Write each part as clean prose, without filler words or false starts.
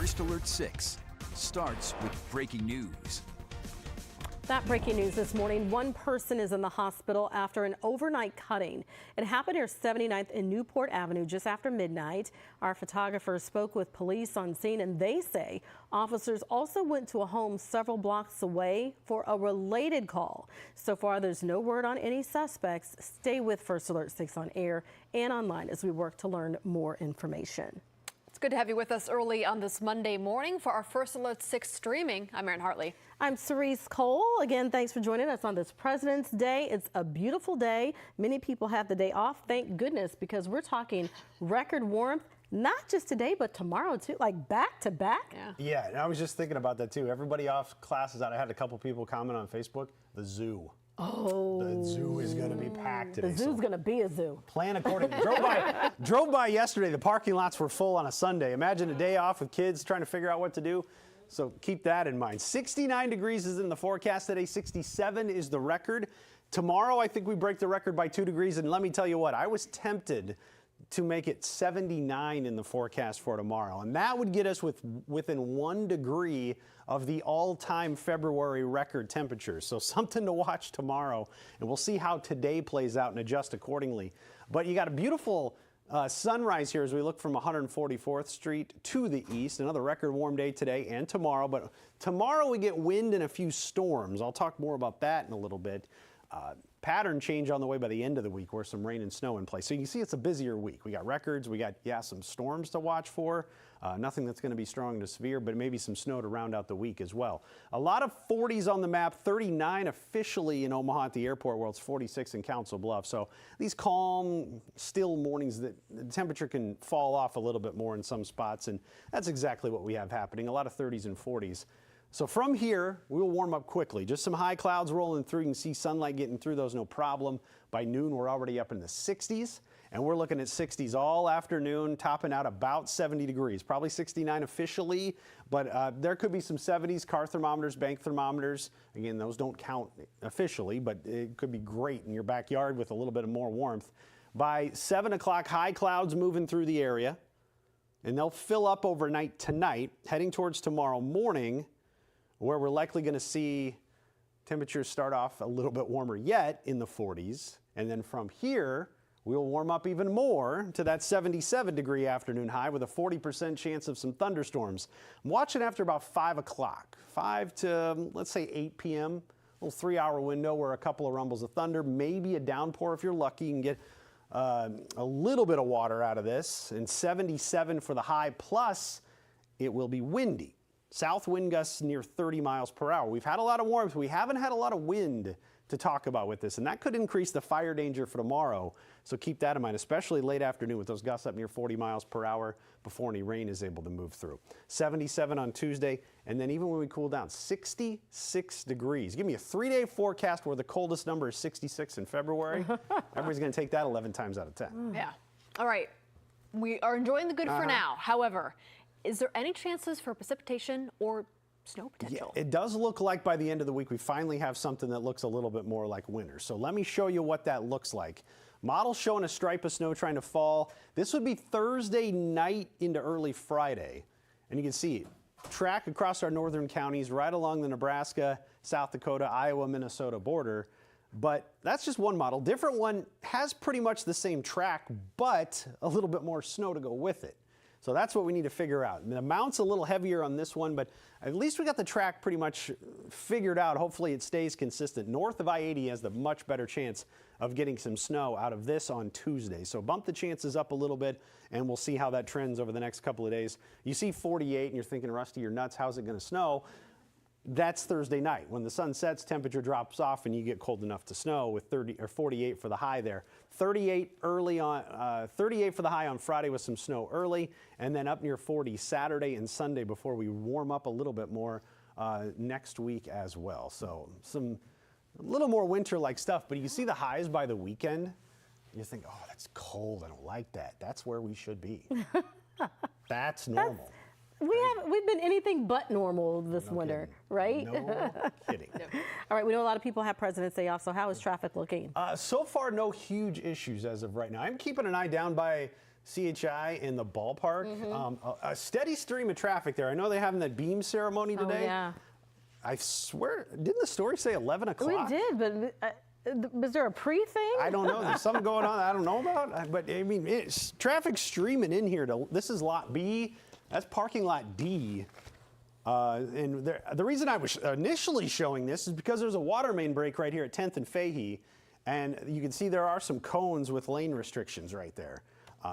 First Alert 6 starts with breaking news. That breaking news this morning, one person is in the hospital after an overnight cutting. It happened near 79th and Newport Avenue just after midnight. Our photographers spoke with police on scene, and they say officers also went to a home several blocks away for a related call. So far, there's no word on any suspects. Stay with First Alert 6 on air and online as we work to learn more information. It's good to have you with us early on this Monday morning for our First Alert 6 streaming. I'm Erin Hartley. I'm Cerise Cole. Again, thanks for joining us on this President's Day. It's a beautiful day. Many people have the day off, thank goodness, because we're talking record warmth, not just today, but tomorrow too, like back to back. Yeah, and I was just thinking about that too. Everybody off, classes out. I had a couple people comment on Facebook, the zoo is going to be packed today. The zoo's going to be a zoo. Plan accordingly. Drove by yesterday. The parking lots were full on a Sunday. Imagine a day off with kids trying to figure out what to do. So keep that in mind. 69 degrees is in the forecast today. 67 is the record. Tomorrow, I think we break the record by 2 degrees. And let me tell you what, I was tempted to make it 79 in the forecast for tomorrow. And that would get us within 1 degree of the all-time February record temperatures. So something to watch tomorrow. And we'll see how today plays out and adjust accordingly. But you got a beautiful sunrise here as we look from 144th Street to the east. Another record warm day today and tomorrow. But tomorrow we get wind and a few storms. I'll talk more about that in a little bit. Pattern change on the way by the end of the week where some rain and snow in place. So you can see it's a busier week. We got records, we got, some storms to watch for. Nothing that's going to be strong to severe, but maybe some snow to round out the week as well. A lot of 40s on the map, 39 officially in Omaha at the airport, where it's 46 in Council Bluffs. So these calm, still mornings, that the temperature can fall off a little bit more in some spots, and that's exactly what we have happening. A lot of 30s and 40s. So from here, we'll warm up quickly. Just some high clouds rolling through. You can see sunlight getting through those, no problem. By noon, we're already up in the 60s, and we're looking at 60s all afternoon, topping out about 70 degrees. Probably 69 officially, but there could be some 70s, car thermometers, bank thermometers. Again, those don't count officially, but it could be great in your backyard with a little bit of more warmth. By 7 o'clock, high clouds moving through the area, and they'll fill up overnight tonight, heading towards tomorrow morning, where we're likely going to see temperatures start off a little bit warmer yet in the 40s. And then from here, we'll warm up even more to that 77 degree afternoon high with a 40% chance of some thunderstorms. I'm watching after about 5 o'clock, 5 to, let's say, 8 p.m., a little 3-hour window where a couple of rumbles of thunder, maybe a downpour if you're lucky. You can get a little bit of water out of this. And 77 for the high, plus it will be windy. South wind gusts near 30 miles per hour. We've had a lot of warmth. We haven't had a lot of wind to talk about with this, and that could increase the fire danger for tomorrow. So keep that in mind, especially late afternoon with those gusts up near 40 miles per hour before any rain is able to move through. 77 on Tuesday, and then even when we cool down, 66 degrees. Give me a 3-day forecast where the coldest number is 66 in February. Everybody's going to take that 11 times out of 10. Yeah. All right. We are enjoying the good for now. However, is there any chances for precipitation or snow potential? Yeah, it does look like by the end of the week we finally have something that looks a little bit more like winter. So let me show you what that looks like. Model showing a stripe of snow trying to fall. This would be Thursday night into early Friday. And you can see track across our northern counties right along the Nebraska, South Dakota, Iowa, Minnesota border. But that's just one model. Different one has pretty much the same track, but a little bit more snow to go with it. So that's what we need to figure out. The amount's a little heavier on this one, but at least we got the track pretty much figured out. Hopefully it stays consistent. North of I-80 has the much better chance of getting some snow out of this on Tuesday. So bump the chances up a little bit, and we'll see how that trends over the next couple of days. You see 48, and you're thinking, Rusty, you're nuts. How's it going to snow? That's Thursday night. When the sun sets, temperature drops off, and you get cold enough to snow with 30 or 48 for the high there. 38 early on, 38 for the high on Friday with some snow early, and then up near 40 Saturday and Sunday before we warm up a little bit more next week as well. So a little more winter-like stuff, but you see the highs by the weekend. You think, oh, that's cold. I don't like that. That's where we should be. That's normal. We've been anything but normal this winter, right? No kidding. All right, we know a lot of people have President's Day off, so how is traffic looking? So far, no huge issues as of right now. I'm keeping an eye down by CHI and the ballpark. A steady stream of traffic there. I know they're having that beam ceremony today. Oh, yeah. I swear, didn't the story say 11 o'clock? We did, but was there a pre-thing? I don't know. There's something going on I don't know about. But I mean, it's traffic streaming in here. This is lot B. That's parking lot D. And the reason I was initially showing this is because there's a water main break right here at 10th and Fahey. And you can see there are some cones with lane restrictions right there.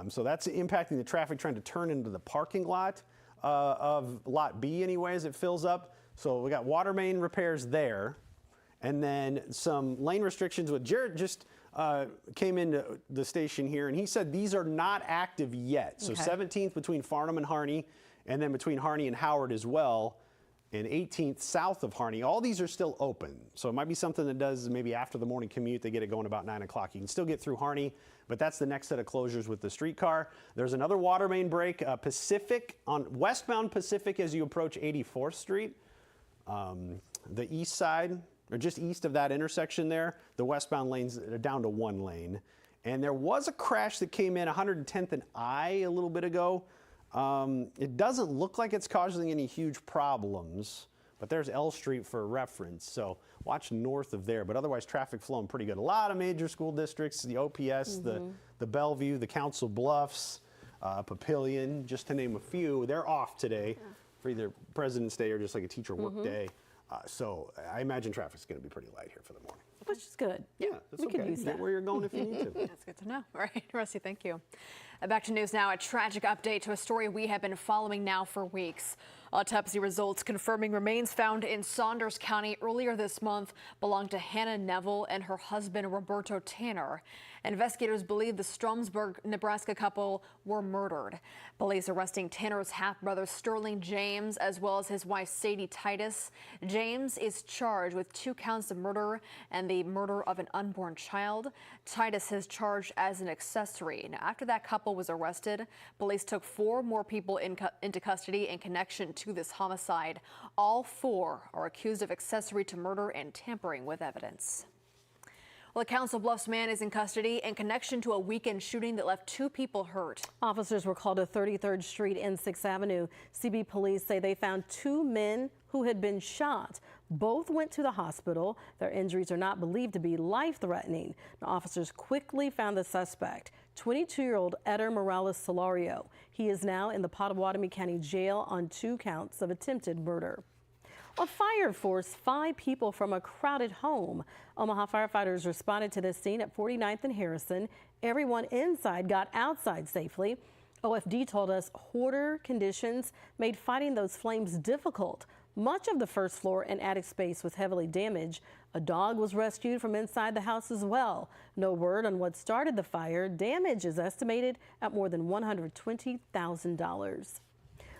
So that's impacting the traffic trying to turn into the parking lot of lot B anyway as it fills up. So we got water main repairs there. And then some lane restrictions. With Jared just came into the station here, and he said these are not active yet. So 17th between Farnham and Harney, and then between Harney and Howard as well, and 18th south of Harney. All these are still open. So it might be something that does maybe after the morning commute, they get it going about 9 o'clock. You can still get through Harney, but that's the next set of closures with the streetcar. There's another water main break, Pacific, on westbound Pacific as you approach 84th Street. The east side, or just east of that intersection there, the westbound lanes are down to 1 lane. And there was a crash that came in 110th and I a little bit ago. It doesn't look like it's causing any huge problems, but there's L Street for reference. So watch north of there, but otherwise traffic flowing pretty good. A lot of major school districts, the OPS, the Bellevue, the Council Bluffs, Papillion, just to name a few, they're off today for either President's Day or just like a teacher work day. So I imagine traffic's going to be pretty light here for the morning. Which is good. Yeah, that's we okay. could use that. Get where you're going if you need to. That's good to know. All right, Rusty, thank you. Back to news now. A tragic update to a story we have been following now for weeks. Autopsy results confirming remains found in Saunders County earlier this month belonged to Hannah Neville and her husband Roberto Tanner. Investigators believe the Stromsburg, Nebraska couple were murdered. Police arresting Tanner's half-brother Sterling James as well as his wife Sadie Titus. James is charged with 2 counts of murder and the murder of an unborn child. Titus is charged as an accessory. Now, after that couple was arrested, police took 4 more people into custody in connection to this homicide. All 4 are accused of accessory to murder and tampering with evidence. Well, a Council Bluffs man is in custody in connection to a weekend shooting that left 2 people hurt. Officers were called to 33rd Street and 6th Avenue. CB police say they found 2 men who had been shot. Both went to the hospital. Their injuries are not believed to be life-threatening. Officers quickly found the suspect, 22-year-old Eder Morales Solario. He is now in the Pottawatomie County Jail on 2 counts of attempted murder. A fire forced 5 people from a crowded home. Omaha firefighters responded to this scene at 49th and Harrison. Everyone inside got outside safely. OFD told us hoarder conditions made fighting those flames difficult. Much of the first floor and attic space was heavily damaged. A dog was rescued from inside the house as well. No word on what started the fire. Damage is estimated at more than $120,000.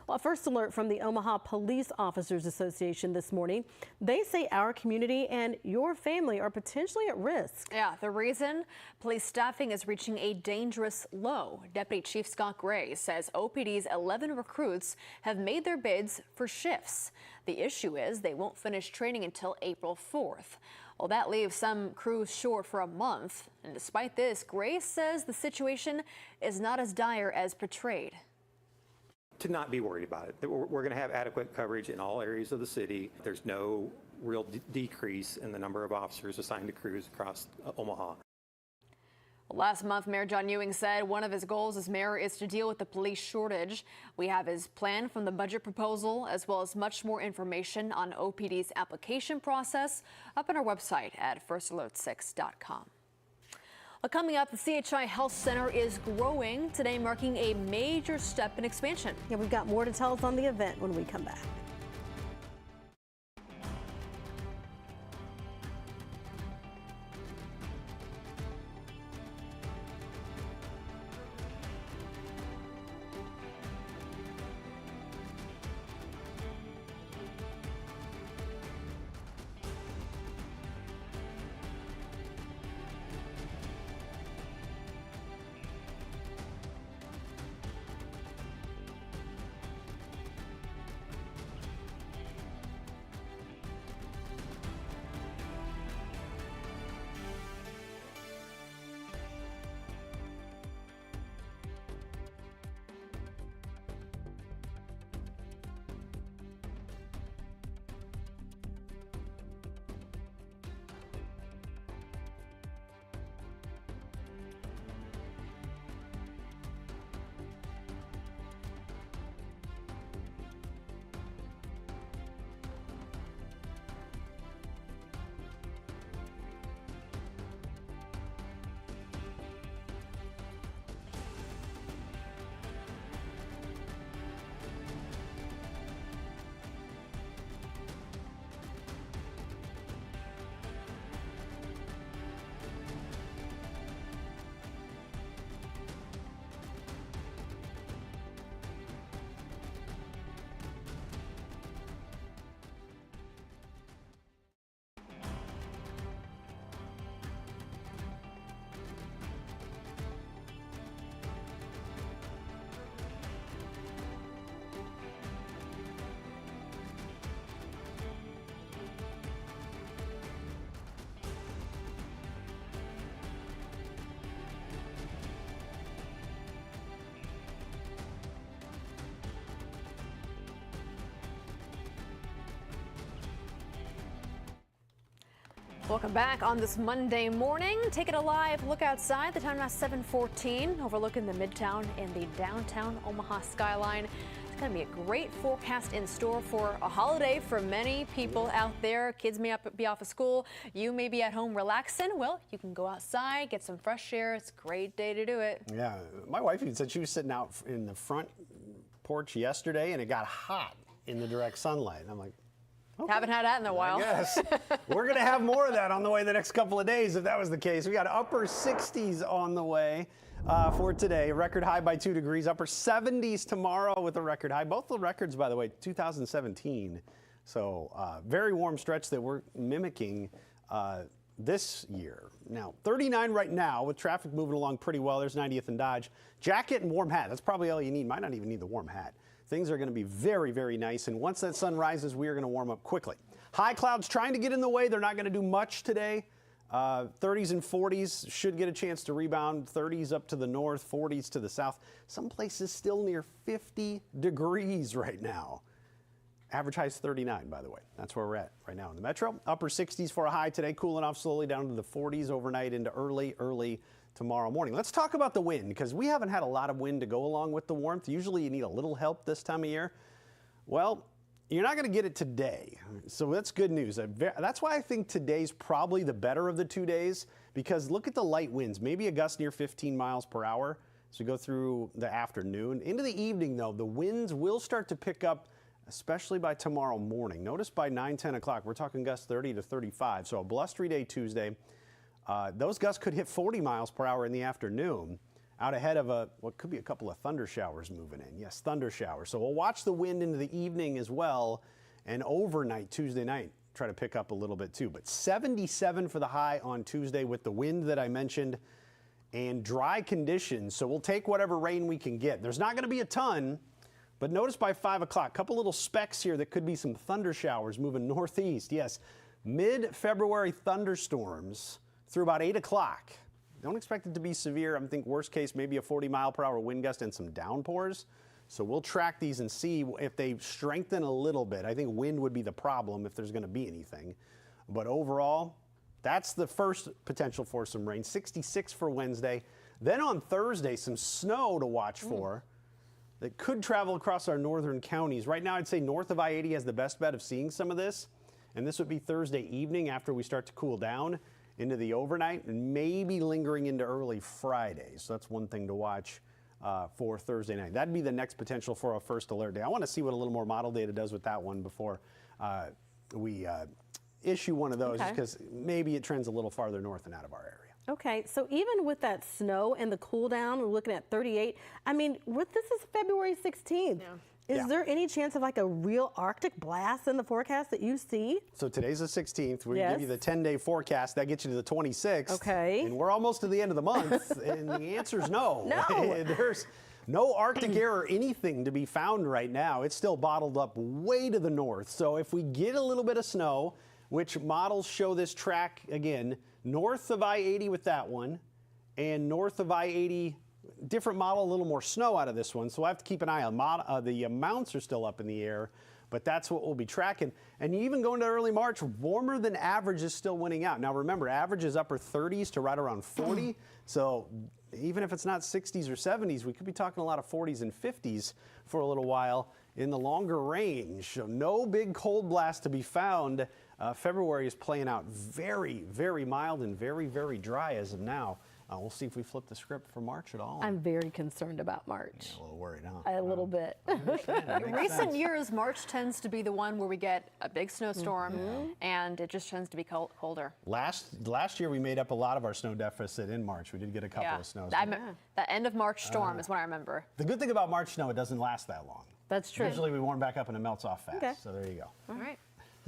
Well, a first alert from the Omaha Police Officers Association this morning. They say our community and your family are potentially at risk. Yeah, the reason? Police staffing is reaching a dangerous low. Deputy Chief Scott Gray says OPD's 11 recruits have made their bids for shifts. The issue is they won't finish training until April 4th. Well, that leaves some crews short for a month. And despite this, Gray says the situation is not as dire as portrayed. To not be worried about it. We're going to have adequate coverage in all areas of the city. There's no real decrease in the number of officers assigned to crews across Omaha. Last month, Mayor John Ewing said one of his goals as mayor is to deal with the police shortage. We have his plan from the budget proposal, as well as much more information on OPD's application process up on our website at firstalert6.com. Coming up, the CHI Health Center is growing today, marking a major step in expansion. Yeah, we've got more to tell us on the event when we come back. Welcome back on this Monday morning. Taking a live look outside. The time now 7:14, overlooking the Midtown and the downtown Omaha skyline. It's going to be a great forecast in store for a holiday for many people out there. Kids may be off of school. You may be at home relaxing. Well, you can go outside, get some fresh air. It's a great day to do it. Yeah, my wife even said she was sitting out in the front porch yesterday and it got hot in the direct sunlight. And I'm like, okay. Haven't had that in a while. Yes. We're going to have more of that on the way the next couple of days if that was the case. We got upper 60s on the way for today. Record high by 2 degrees. Upper 70s tomorrow with a record high. Both the records, by the way, 2017. So very warm stretch that we're mimicking this year. Now, 39 right now with traffic moving along pretty well. There's 90th and Dodge. Jacket and warm hat. That's probably all you need. Might not even need the warm hat. Things are going to be very, very nice. And once that sun rises, we are going to warm up quickly. High clouds trying to get in the way. They're not going to do much today. 30s and 40s should get a chance to rebound. 30s up to the north, 40s to the south. Some places still near 50 degrees right now. Average high is 39, by the way. That's where we're at right now in the metro. Upper 60s for a high today, cooling off slowly down to the 40s overnight into early tomorrow morning. Let's talk about the wind, because we haven't had a lot of wind to go along with the warmth. Usually you need a little help this time of year. Well, you're not going to get it today, so that's good news. That's why I think today's probably the better of the 2 days, because look at the light winds, maybe a gust near 15 miles per hour as we go through the afternoon. Into the evening, though, the winds will start to pick up, especially by tomorrow morning. Notice by 9-10 o'clock, we're talking gusts 30 to 35, so a blustery day Tuesday. Those gusts could hit 40 miles per hour in the afternoon, out ahead of what could be a couple of thunder showers moving in. Yes, thunder showers. So we'll watch the wind into the evening as well, and overnight Tuesday night try to pick up a little bit too. But 77 for the high on Tuesday with the wind that I mentioned and dry conditions. So we'll take whatever rain we can get. There's not going to be a ton, but notice by 5 o'clock, a couple little specks here that could be some thunder showers moving northeast. Yes, mid-February thunderstorms through about 8 o'clock. Don't expect it to be severe. I think worst case, maybe a 40-mile-per-hour wind gust and some downpours. So we'll track these and see if they strengthen a little bit. I think wind would be the problem if there's going to be anything. But overall, that's the first potential for some rain. 66 for Wednesday. Then on Thursday, some snow to watch for that could travel across our northern counties. Right now, I'd say north of I-80 has the best bet of seeing some of this. And this would be Thursday evening after we start to cool down into the overnight and maybe lingering into early Friday. So that's one thing to watch for Thursday night. That'd be the next potential for a first alert day. I want to see what a little more model data does with that one before we issue one of those, because maybe it trends a little farther north and out of our area. Okay, so even with that snow and the cool down, we're looking at 38. I mean, this is February 16th. Yeah. Is there any chance of like a real Arctic blast in the forecast that you see? So today's the 16th. We give you the 10-day forecast. That gets you to the 26th. Okay. And we're almost to the end of the month. And the answer is no. No. There's no Arctic air or anything to be found right now. It's still bottled up way to the north. So if we get a little bit of snow, which models show this track, again, north of I-80 with that one, and north of I-80, different model, a little more snow out of this one. So I have to keep an eye on the amounts are still up in the air, but that's what we'll be tracking. And you even go into early March, warmer than average is still winning out. Now remember, average is upper 30s to right around 40. So even if it's not 60s or 70s, we could be talking a lot of 40s and 50s for a little while in the longer range. So no big cold blast to be found. February is playing out very, very mild and very, very dry as of now. We'll see if we flip the script for March at all. I'm very concerned about March. Yeah, a little worried, huh? A little bit. In recent years, March tends to be the one where we get a big snowstorm, and it just tends to be colder. Last year, we made up a lot of our snow deficit in March. We did get a couple of snows. The end of March storm is what I remember. The good thing about March snow, it doesn't last that long. That's true. Usually we warm back up and it melts off fast. Okay. So there you go. All right.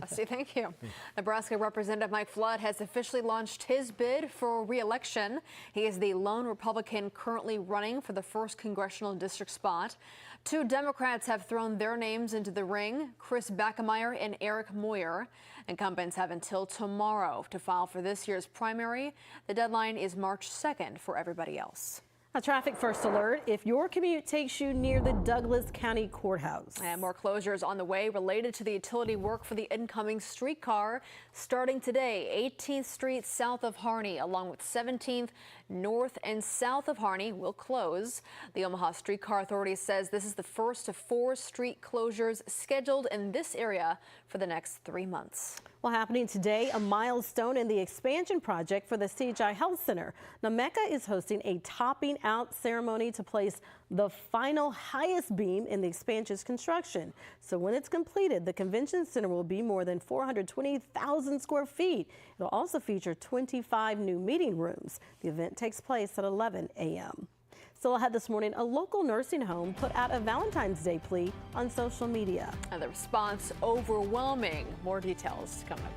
Let's see. Thank you. Nebraska Representative Mike Flood has officially launched his bid for re-election. He is the lone Republican currently running for the 1st congressional district spot. 2 Democrats have thrown their names into the ring, Chris Backemeyer and Eric Moyer. Incumbents have until tomorrow to file for this year's primary. The deadline is March 2nd for everybody else. A traffic first alert if your commute takes you near the Douglas County Courthouse. And more closures on the way related to the utility work for the incoming streetcar starting today. 18th Street south of Harney, along with 17th north and south of Harney, will close. The Omaha Streetcar Authority says this is the first of 4 street closures scheduled in this area for the next 3 months. Well, happening today, a milestone in the expansion project for the CHI Health Center. Now, Mecca is hosting a topping out ceremony to place the final highest beam in the expansion's construction. So when it's completed, the convention center will be more than 420,000 square feet. It'll also feature 25 new meeting rooms. The event takes place at 11 a.m. Still ahead this morning, a local nursing home put out a Valentine's Day plea on social media. And the response overwhelming. More details coming up.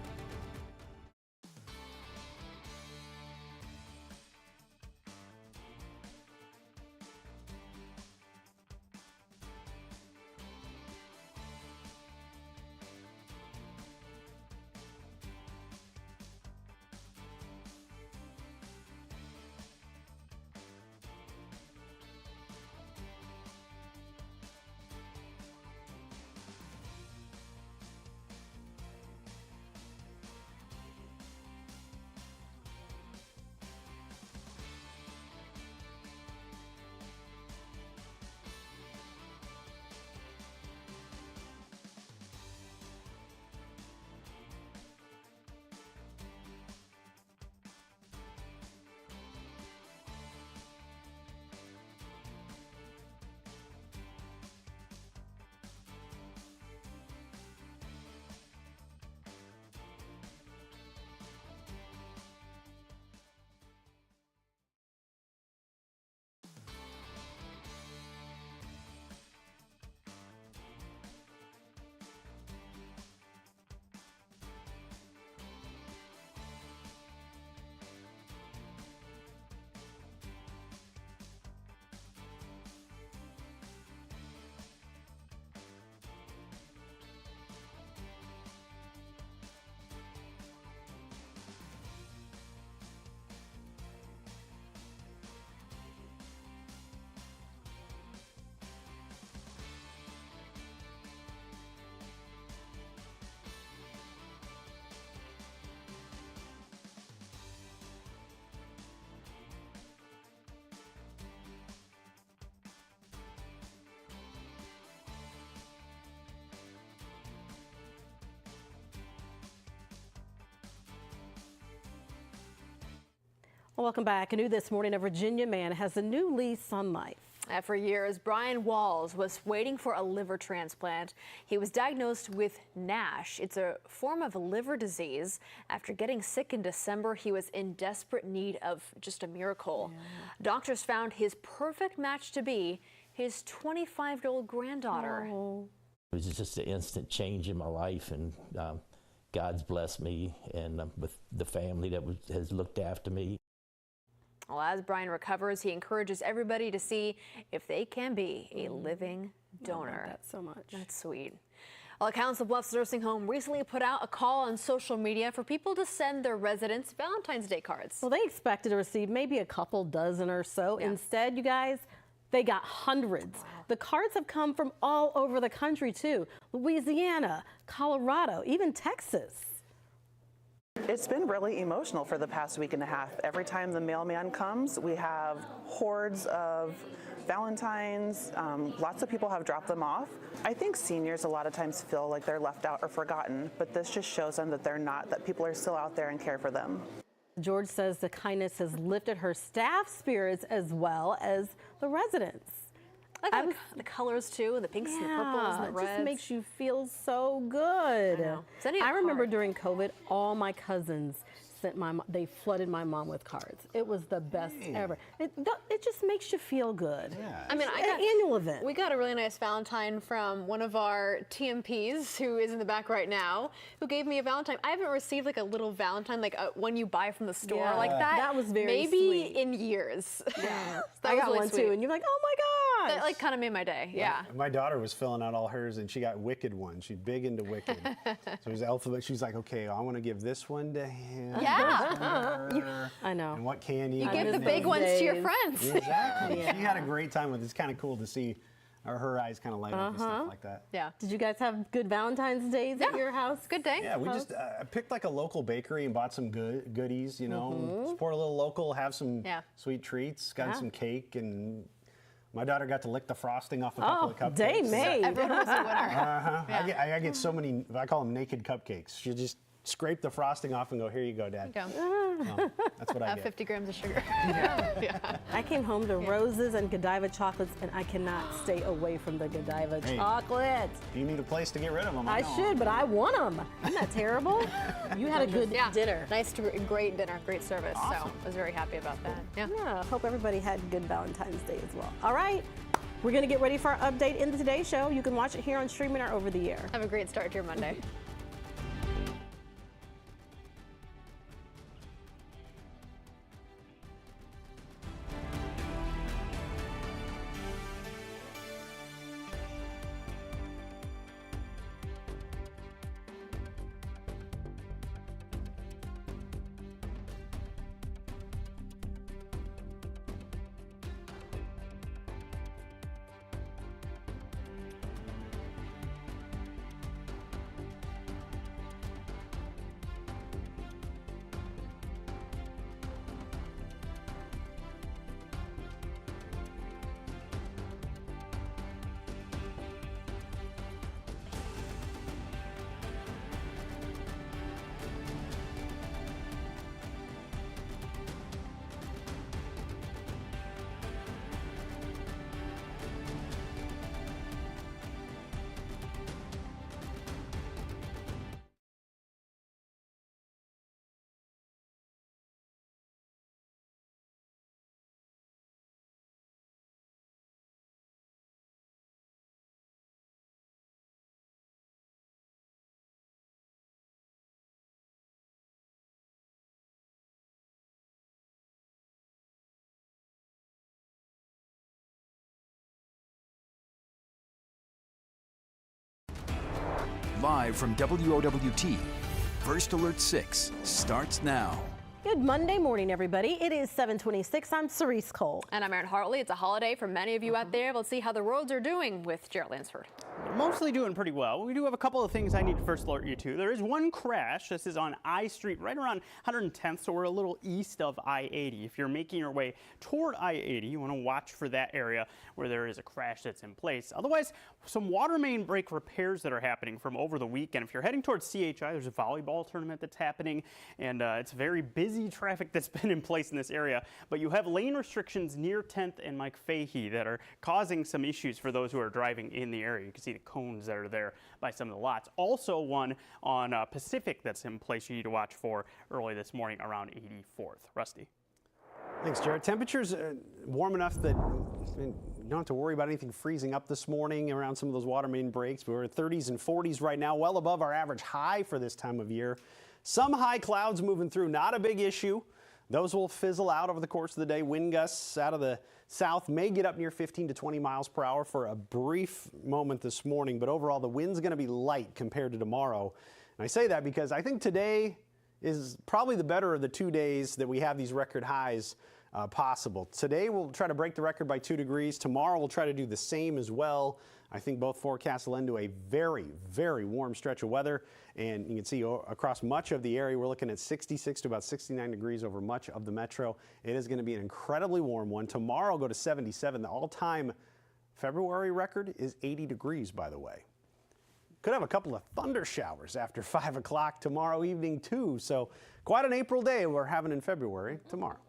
Welcome back. New this morning, a Virginia man has a new lease on life. For years, Brian Walls was waiting for a liver transplant. He was diagnosed with NASH. It's a form of liver disease. After getting sick in December, he was in desperate need of just a miracle. Yeah. Doctors found his perfect match to be his 25-year-old granddaughter. Oh. It was just an instant change in my life, and God's blessed me and with the family that has looked after me. Well, as Brian recovers, he encourages everybody to see if they can be a living donor. I love that so much. That's sweet. Well, the Council Bluffs Nursing Home recently put out a call on social media for people to send their residents Valentine's Day cards. Well, they expected to receive maybe a couple dozen or so. Yeah. Instead, you guys, they got hundreds. Wow. The cards have come from all over the country, too. Louisiana, Colorado, even Texas. It's been really emotional for the past week and a half. Every time the mailman comes, we have hordes of Valentines. Lots of people have dropped them off. I think seniors a lot of times feel like they're left out or forgotten, but this just shows them that they're not, that people are still out there and care for them. George says the kindness has lifted her staff's spirits as well as the residents. I like the colors too, the pinks and the purples and the reds. It just makes you feel so good. I remember during COVID, all my cousins sent they flooded my mom with cards. It was the best ever. It just makes you feel good. Yeah. I mean, an annual event. We got a really nice Valentine from one of our TMPs who is in the back right now, who gave me a Valentine. I haven't received like a little Valentine, like one you buy from the store like that. That was very maybe sweet. In years. Yeah, I got one too, and you're like, oh my That like kind of made my day. Yeah. My daughter was filling out all hers, and she got Wicked ones. She's big into Wicked. So it was alphabet. She's like, okay, I want to give this one to him. Yeah. I know. And what candy? You give the big ones to your friends. Exactly. She had a great time with it. It's kind of cool to see her eyes kind of light up and stuff like that. Yeah. Did you guys have good Valentine's Days at your house? Good day. Yeah, we just picked like a local bakery and bought some goodies, you know, support a little local, have some sweet treats, got some cake, and my daughter got to lick the frosting off a couple of cupcakes. Day made. Everyone was a winner. I get so many, I call them naked cupcakes. She just scrape the frosting off and go, here you go, Dad. That's what I get. 50 grams of sugar. I came home to roses and Godiva chocolates, and I cannot stay away from the Godiva chocolates. You need a place to get rid of them. I should, but I want them. Isn't that terrible? You had a good dinner. Nice, great dinner, great service. So I was very happy about that. Yeah, hope everybody had good Valentine's Day as well. All right, we're going to get ready for our update in the Today Show. You can watch it here on streaming or over the air. Have a great start to your Monday. Live from WOWT, First Alert 6 starts now. Good Monday morning, everybody. It is 7:26. I'm Cerise Cole. And I'm Erin Hartley. It's a holiday for many of you out there. Let's see how the roads are doing with Jarrett Lansford. Mostly doing pretty well. We do have a couple of things I need to first alert you to. There is one crash. This is on I Street right around 110th, so we're a little east of I-80. If you're making your way toward I-80, you want to watch for that area where there is a crash that's in place. Otherwise, some water main break repairs that are happening from over the weekend. If you're heading towards CHI, there's a volleyball tournament that's happening, and it's very busy traffic that's been in place in this area. But you have lane restrictions near 10th and Mike Fahey that are causing some issues for those who are driving in the area. You can see the cones that are there by some of the lots. Also one on Pacific that's in place you need to watch for early this morning around 84th. Rusty. Thanks, Jared. Temperatures warm enough that you don't have to worry about anything freezing up this morning around some of those water main breaks. We're at 30s and 40s right now, well above our average high for this time of year. Some high clouds moving through, not a big issue. Those will fizzle out over the course of the day. Wind gusts out of the south may get up near 15 to 20 miles per hour for a brief moment this morning, but overall the wind's going to be light compared to tomorrow. And I say that because I think today is probably the better of the 2 days that we have these record highs possible. Today we'll try to break the record by 2 degrees. Tomorrow we'll try to do the same as well. I think both forecasts lend to a very, very warm stretch of weather. And you can see across much of the area, we're looking at 66 to about 69 degrees over much of the metro. It is going to be an incredibly warm one. Tomorrow go to 77. The all-time February record is 80 degrees, by the way. Could have a couple of thunder showers after 5 o'clock tomorrow evening, too. So quite an April day we're having in February tomorrow.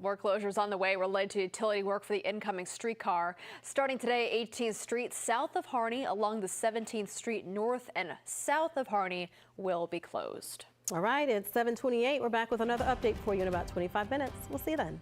More closures on the way related to utility work for the incoming streetcar. Starting today, 18th Street south of Harney along the 17th Street north and south of Harney will be closed. All right, it's 7:28. We're back with another update for you in about 25 minutes. We'll see you then.